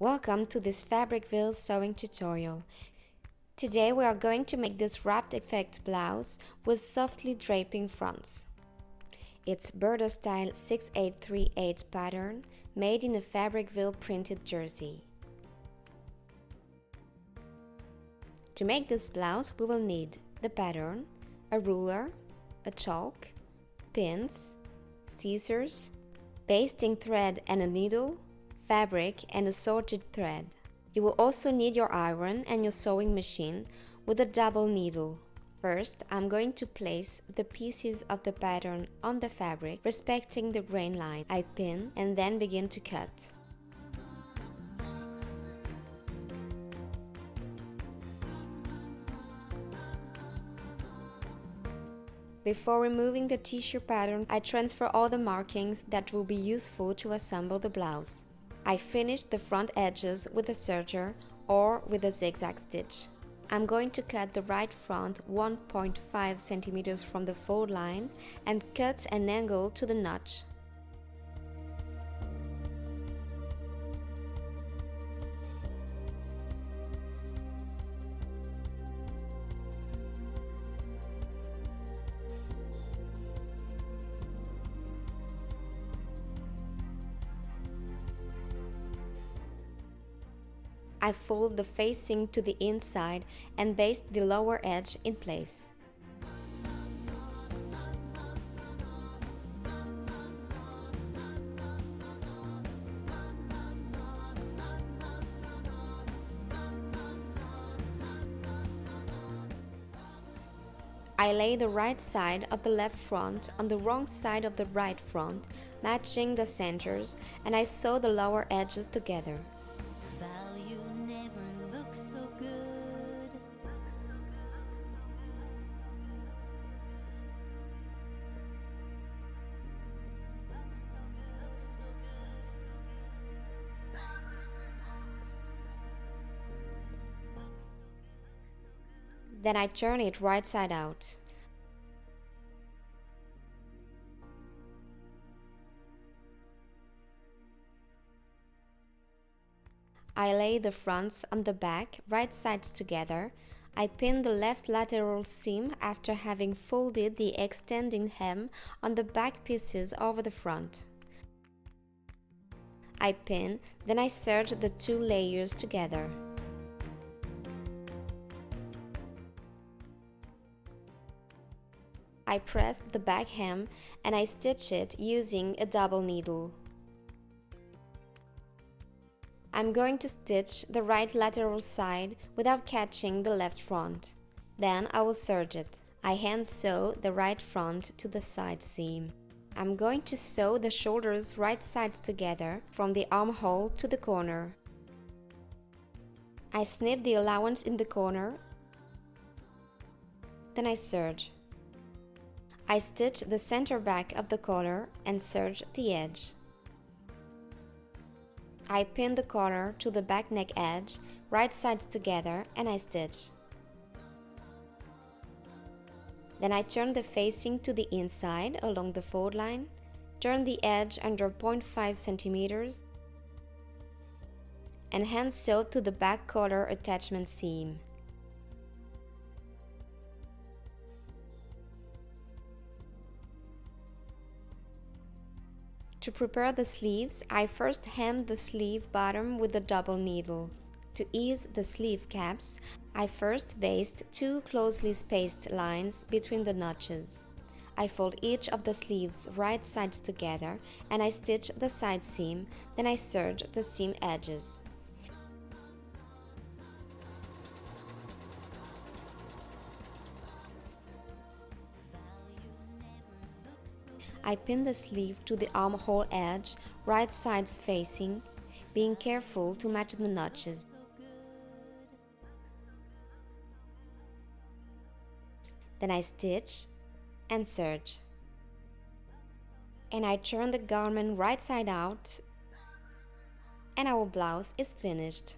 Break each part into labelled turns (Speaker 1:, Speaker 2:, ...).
Speaker 1: Welcome to this Fabricville sewing tutorial. Today we are going to make this wrapped effect blouse with softly draping fronts. It's Burda style 6838 pattern made in a Fabricville printed jersey. To make this blouse we will need the pattern, a ruler, a chalk, pins, scissors, basting thread and a needle, fabric and assorted thread. You will also need your iron and your sewing machine with a double needle. First, I'm going to place the pieces of the pattern on the fabric, respecting the grain line. I pin and then begin to cut. Before removing the tissue pattern, I transfer all the markings that will be useful to assemble the blouse. I finish the front edges with a serger or with a zigzag stitch. I'm going to cut the right front 1.5 cm from the fold line and cut an angle to the notch. I fold the facing to the inside and baste the lower edge in place. I lay the right side of the left front on the wrong side of the right front, matching the centers, and I sew the lower edges together. Then I turn it right side out. I lay the fronts on the back, right sides together. I pin the left lateral seam after having folded the extending hem on the back pieces over the front. I pin, then I serge the two layers together. I press the back hem and I stitch it using a double needle. I'm going to stitch the right lateral side without catching the left front. Then I will serge it. I hand sew the right front to the side seam. I'm going to sew the shoulders right sides together from the armhole to the corner. I snip the allowance in the corner. Then I serge. I stitch the center back of the collar and serge the edge. I pin the collar to the back neck edge, right sides together, and I stitch. Then I turn the facing to the inside along the fold line, turn the edge under 0.5 cm, and hand sew to the back collar attachment seam. To prepare the sleeves, I first hem the sleeve bottom with a double needle. To ease the sleeve caps, I first baste two closely spaced lines between the notches. I fold each of the sleeves right sides together and I stitch the side seam, then I serge the seam edges. I pin the sleeve to the armhole edge, right sides facing, being careful to match the notches. Then I stitch and serge. And I turn the garment right side out, and our blouse is finished.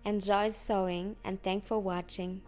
Speaker 1: Enjoy sewing and thanks for watching.